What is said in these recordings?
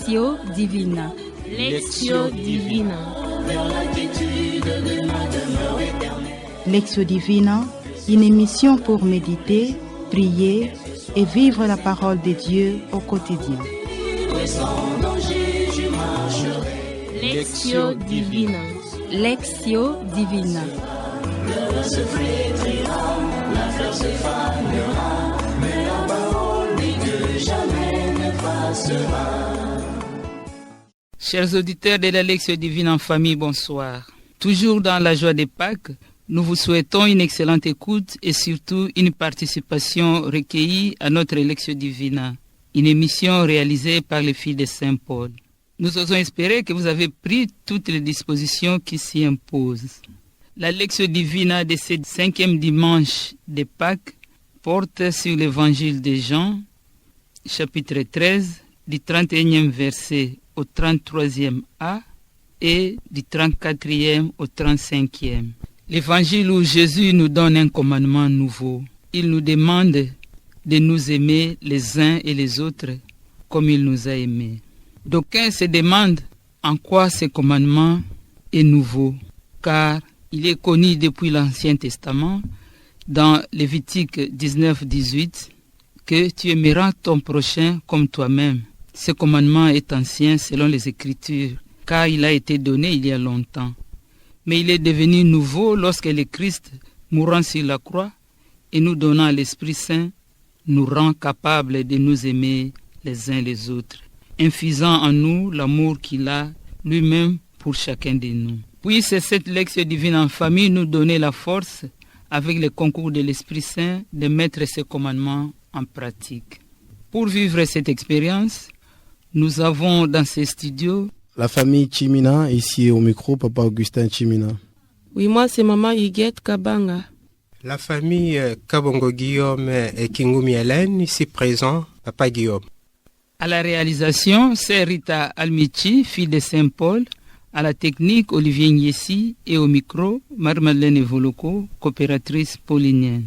Lectio Divina. Lectio Divina. Lectio Divina, une émission pour méditer, prier et vivre la parole de Dieu au quotidien. Lectio Divina. Lectio Divina. Chers auditeurs de la Lectio Divine en famille, bonsoir. Toujours dans la joie des Pâques, nous vous souhaitons une excellente écoute et surtout une participation recueillie à notre Lectio Divina, une émission réalisée par les filles de Saint Paul. Nous osons espérer que vous avez pris toutes les dispositions qui s'y imposent. La Lectio Divina de ce 5e dimanche de Pâques porte sur l'Évangile de Jean, chapitre 13, du 31e verset au 33e A et du 34e au 35e. L'évangile où Jésus nous donne un commandement nouveau. Il nous demande de nous aimer les uns et les autres comme il nous a aimés. D'aucuns se demandent en quoi ce commandement est nouveau, car il est connu depuis l'Ancien Testament, dans Lévitique 19-18, que tu aimeras ton prochain comme toi-même. Ce commandement est ancien selon les Écritures, car il a été donné il y a longtemps. Mais il est devenu nouveau lorsque le Christ, mourant sur la croix et nous donnant l'Esprit Saint, nous rend capables de nous aimer les uns les autres, infusant en nous l'amour qu'il a lui-même pour chacun de nous. Puisse cette Lectio Divine en famille nous donner la force, avec le concours de l'Esprit Saint, de mettre ce commandement en pratique. Pour vivre cette expérience, nous avons dans ces studios la famille Chimina, ici au micro, Papa Augustin Chimina. Oui, moi c'est Maman Huguette Kabanga. La famille Kabongo Guillaume et Kingumi Hélène, ici présent, Papa Guillaume. À la réalisation, c'est Rita Almichi, fille de Saint Paul. À la technique, Olivier Niessi. Et au micro, Marie-Madeleine Evoloko, coopératrice paulinienne.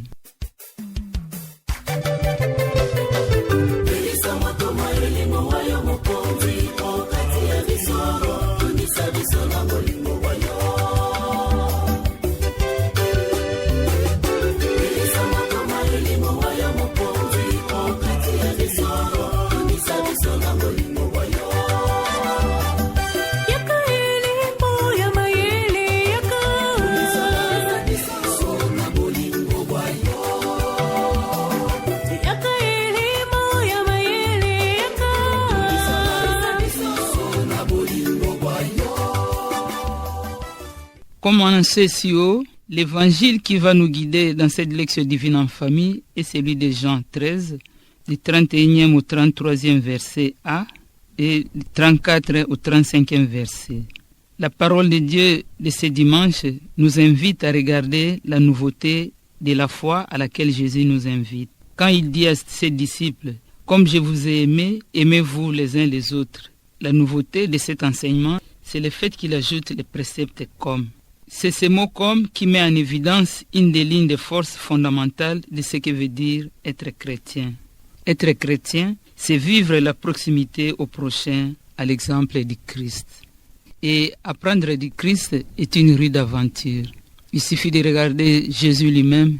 Comme on sait si haut, l'évangile qui va nous guider dans cette Lectio Divine en famille est celui de Jean 13, du 31e au 33e verset A et du 34 au 35e verset. La parole de Dieu de ce dimanche nous invite à regarder la nouveauté de la foi à laquelle Jésus nous invite. Quand il dit à ses disciples, « Comme je vous ai aimé, aimez-vous les uns les autres ». La nouveauté de cet enseignement, c'est le fait qu'il ajoute les préceptes « comme ». C'est ce mot « comme » qui met en évidence une des lignes de force fondamentales de ce que veut dire être chrétien. Être chrétien, c'est vivre la proximité au prochain à l'exemple du Christ. Et apprendre du Christ est une rude aventure. Il suffit de regarder Jésus lui-même,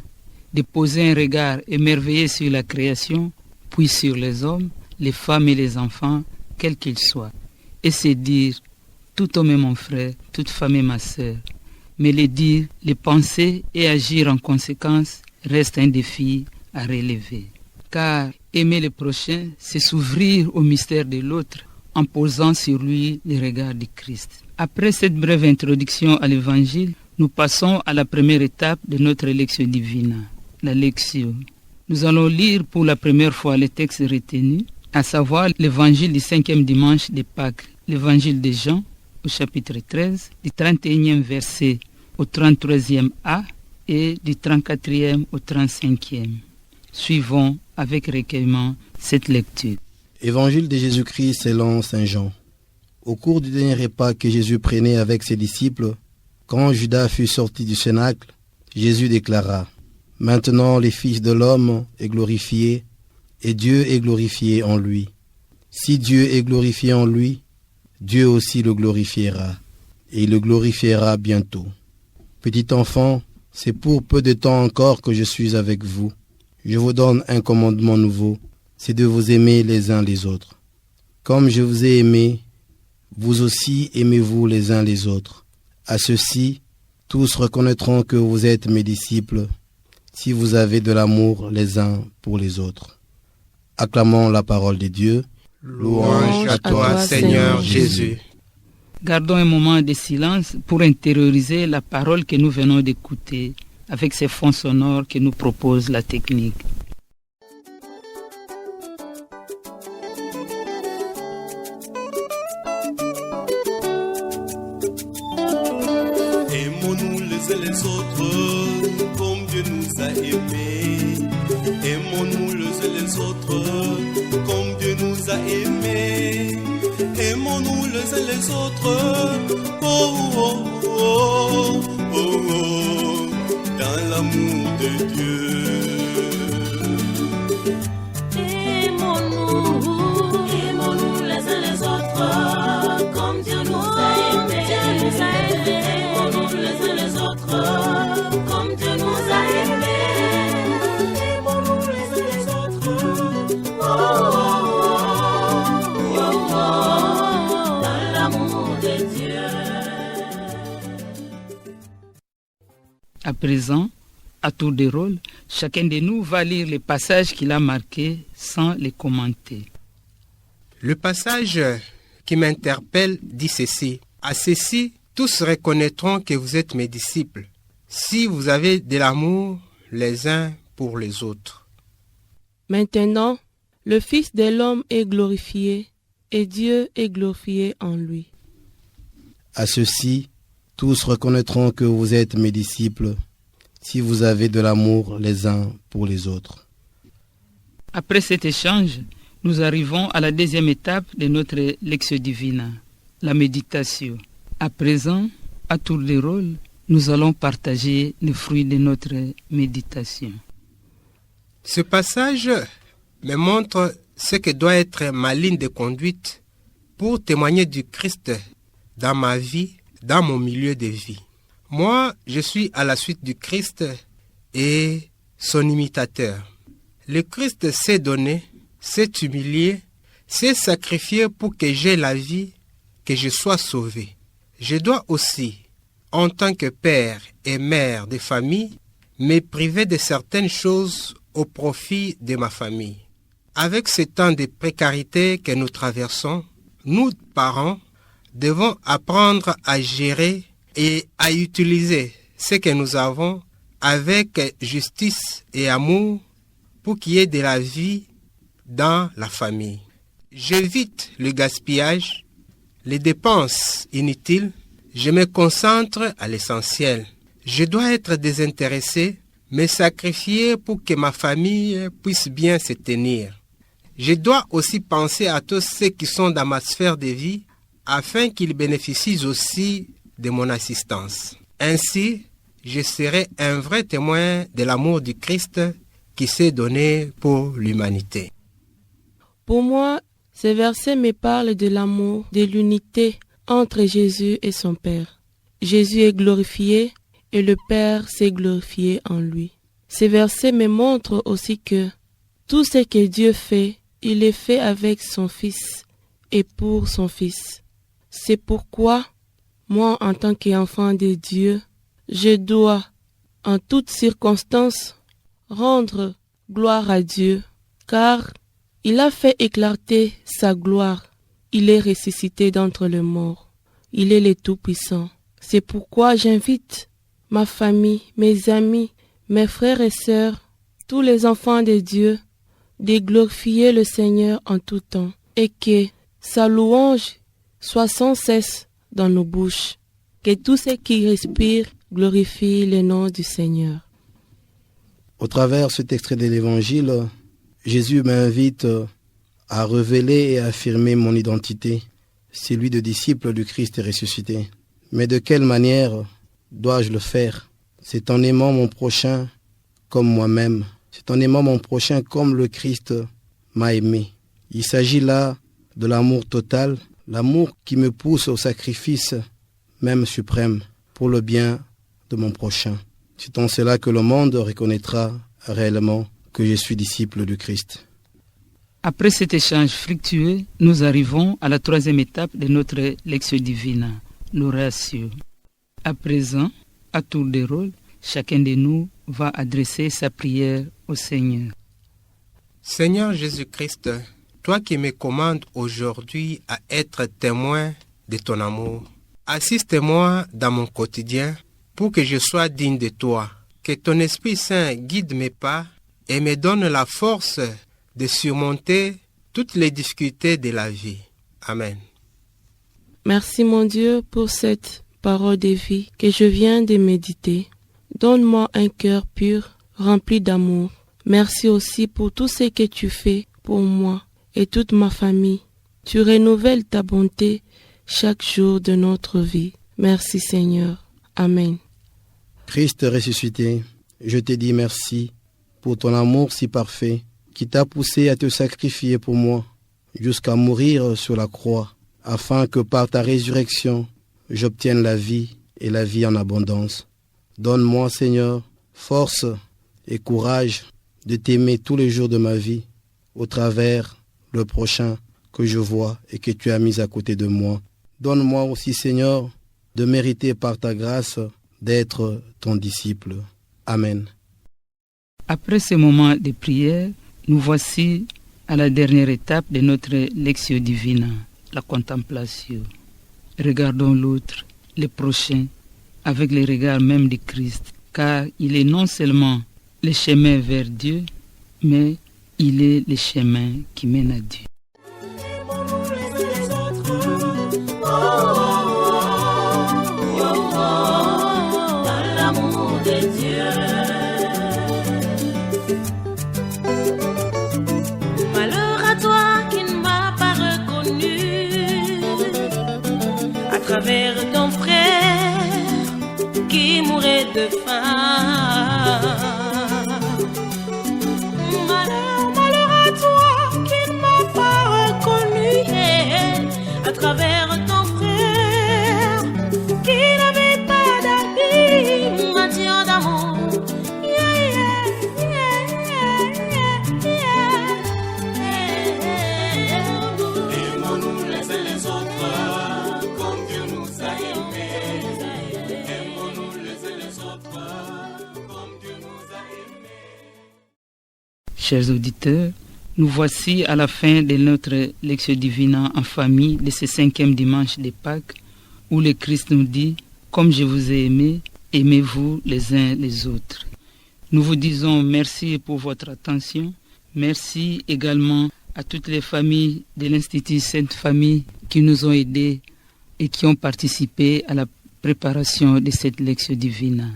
de poser un regard émerveillé sur la création, puis sur les hommes, les femmes et les enfants, quels qu'ils soient. Et c'est dire, tout homme est mon frère, toute femme est ma sœur. Mais les dire, les penser et agir en conséquence reste un défi à relever. Car aimer le prochain, c'est s'ouvrir au mystère de l'autre en posant sur lui le regard du Christ. Après cette brève introduction à l'Évangile, nous passons à la première étape de notre Lectio Divina, la Lectio. Nous allons lire pour la première fois les textes retenus, à savoir l'Évangile du 5e dimanche de Pâques, l'Évangile de Jean, au chapitre 13, du 31e verset au 33e A et du 34e au 35e. Suivons avec recueillement cette lecture. Évangile de Jésus-Christ selon Saint Jean. Au cours du dernier repas que Jésus prenait avec ses disciples, quand Judas fut sorti du cénacle, Jésus déclara : « Maintenant le Fils de l'homme est glorifié, et Dieu est glorifié en lui. Si Dieu est glorifié en lui, Dieu aussi le glorifiera, et il le glorifiera bientôt. Petit enfant, c'est pour peu de temps encore que je suis avec vous. Je vous donne un commandement nouveau, c'est de vous aimer les uns les autres. Comme je vous ai aimé, vous aussi aimez-vous les uns les autres. À ceci, tous reconnaîtront que vous êtes mes disciples, si vous avez de l'amour les uns pour les autres. Acclamons la parole de Dieu. Louange à toi, Seigneur Jésus. Gardons un moment de silence pour intérioriser la parole que nous venons d'écouter avec ces fonds sonores que nous propose la technique. Aimons-nous les uns les autres comme Dieu nous a aimés. Aimons-nous les uns les autres comme Dieu nous a aimés. Aimons-nous les uns les autres, oh, oh, oh, oh, oh, dans l'amour de Dieu. Aimons-nous les uns les autres comme Dieu nous a aimés. Aimons-nous les uns les autres comme Dieu nous a aimés. Aimons-nous les uns les autres, oh, oh, oh, oh, oh, dans l'amour de Dieu. À présent, à tour de rôle, chacun de nous va lire les passages qu'il a marqués sans les commenter. Le passage qui m'interpelle dit ceci. À ceci, tous reconnaîtront que vous êtes mes disciples, si vous avez de l'amour les uns pour les autres. Maintenant, le Fils de l'homme est glorifié et Dieu est glorifié en lui. À ceci, tous reconnaîtront que vous êtes mes disciples, si vous avez de l'amour les uns pour les autres. Après cet échange, nous arrivons à la deuxième étape de notre Lectio Divina, la méditation. À présent, à tour de rôle, nous allons partager les fruits de notre méditation. Ce passage me montre ce que doit être ma ligne de conduite pour témoigner du Christ dans ma vie, dans mon milieu de vie. Moi, je suis à la suite du Christ et son imitateur. Le Christ s'est donné, s'est humilié, s'est sacrifié pour que j'aie la vie, que je sois sauvé. Je dois aussi, en tant que père et mère de famille, me priver de certaines choses au profit de ma famille. Avec ce temps de précarité que nous traversons, nous, parents, devons apprendre à gérer et à utiliser ce que nous avons avec justice et amour pour qu'il y ait de la vie dans la famille. J'évite le gaspillage, les dépenses inutiles, je me concentre à l'essentiel. Je dois être désintéressé, me sacrifier pour que ma famille puisse bien se tenir. Je dois aussi penser à tous ceux qui sont dans ma sphère de vie afin qu'ils bénéficient aussi de mon assistance. Ainsi, je serai un vrai témoin de l'amour du Christ qui s'est donné pour l'humanité. Pour moi, ce verset me parle de l'amour, de l'unité entre Jésus et son Père. Jésus est glorifié et le Père s'est glorifié en lui. Ce verset me montre aussi que tout ce que Dieu fait, il est fait avec son Fils et pour son Fils. C'est pourquoi, moi, en tant qu'enfant de Dieu, je dois, en toutes circonstances, rendre gloire à Dieu, car il a fait éclater sa gloire. Il est ressuscité d'entre les morts. Il est le Tout-Puissant. C'est pourquoi j'invite ma famille, mes amis, mes frères et sœurs, tous les enfants de Dieu, de glorifier le Seigneur en tout temps et que sa louange soit sans cesse dans nos bouches. Que tout ce qui respire glorifie le nom du Seigneur. Au travers de cet extrait de l'Évangile, Jésus m'invite à révéler et à affirmer mon identité, celui de disciple du Christ ressuscité. Mais de quelle manière dois-je le faire? C'est en aimant mon prochain comme moi-même. C'est en aimant mon prochain comme le Christ m'a aimé. Il s'agit là de l'amour total, l'amour qui me pousse au sacrifice même suprême pour le bien de mon prochain. C'est en cela que le monde reconnaîtra réellement que je suis disciple du Christ. Après cet échange fructueux, nous arrivons à la troisième étape de notre Lectio Divina, l'oratio. À présent, à tour de rôle, chacun de nous va adresser sa prière au Seigneur. Seigneur Jésus-Christ, toi qui me commandes aujourd'hui à être témoin de ton amour, assiste-moi dans mon quotidien pour que je sois digne de toi. Que ton Esprit Saint guide mes pas et me donne la force de surmonter toutes les difficultés de la vie. Amen. Merci mon Dieu pour cette parole de vie que je viens de méditer. Donne-moi un cœur pur, rempli d'amour. Merci aussi pour tout ce que tu fais pour moi et toute ma famille. Tu renouvelles ta bonté chaque jour de notre vie. Merci Seigneur. Amen. Christ ressuscité, je te dis merci pour ton amour si parfait qui t'a poussé à te sacrifier pour moi jusqu'à mourir sur la croix, afin que par ta résurrection, j'obtienne la vie et la vie en abondance. Donne-moi, Seigneur, force et courage de t'aimer tous les jours de ma vie, au travers le prochain que je vois et que tu as mis à côté de moi. Donne-moi aussi, Seigneur, de mériter par ta grâce d'être ton disciple. Amen. Après ce moment de prière, nous voici à la dernière étape de notre Lectio Divina, la contemplation. Regardons l'autre, le prochain, avec le regard même de Christ, car il est non seulement le chemin vers Dieu, mais il est le chemin qui mène à Dieu. Travers ton frère qui mourait de faim. Malheur à toi qui ne m'as pas reconnu. À travers ton frère qui n'avait pas d'amis, mention d'amour. Aimons-nous les uns les autres comme Dieu nous a aimés. Aimons-nous les uns les autres comme Dieu nous a aimés. Chers auditeurs, nous voici à la fin de notre Lectio Divina en famille de ce 5e dimanche de Pâques, où le Christ nous dit « Comme je vous ai aimé, aimez-vous les uns les autres ». Nous vous disons merci pour votre attention. Merci également à toutes les familles de l'Institut Sainte Famille qui nous ont aidés et qui ont participé à la préparation de cette Lectio Divina.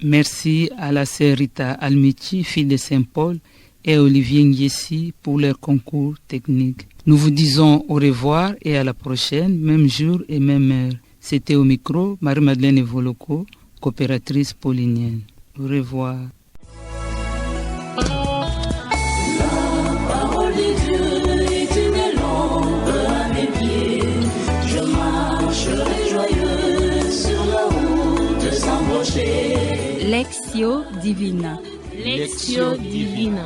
Merci à la sœur Rita Almichi, fille de Saint-Paul, et à Olivier Ngiesi pour leur concours technique. Nous vous disons au revoir et à la prochaine, même jour et même heure. C'était au micro Marie-Madeleine Evoloko, coopératrice paulinienne. Au revoir. Lectio Divina. Lectio Divina.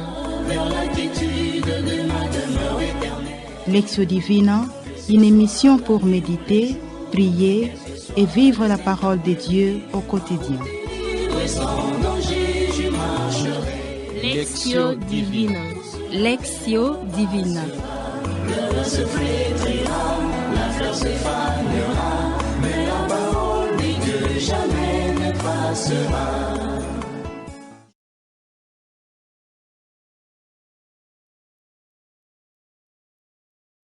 Lectio Divina, une émission pour méditer, prier et vivre la parole de Dieu au quotidien. Lectio Divina. Lectio Divina. Se flétrira, la fleur se fanera, mais la parole de Dieu jamais ne passera.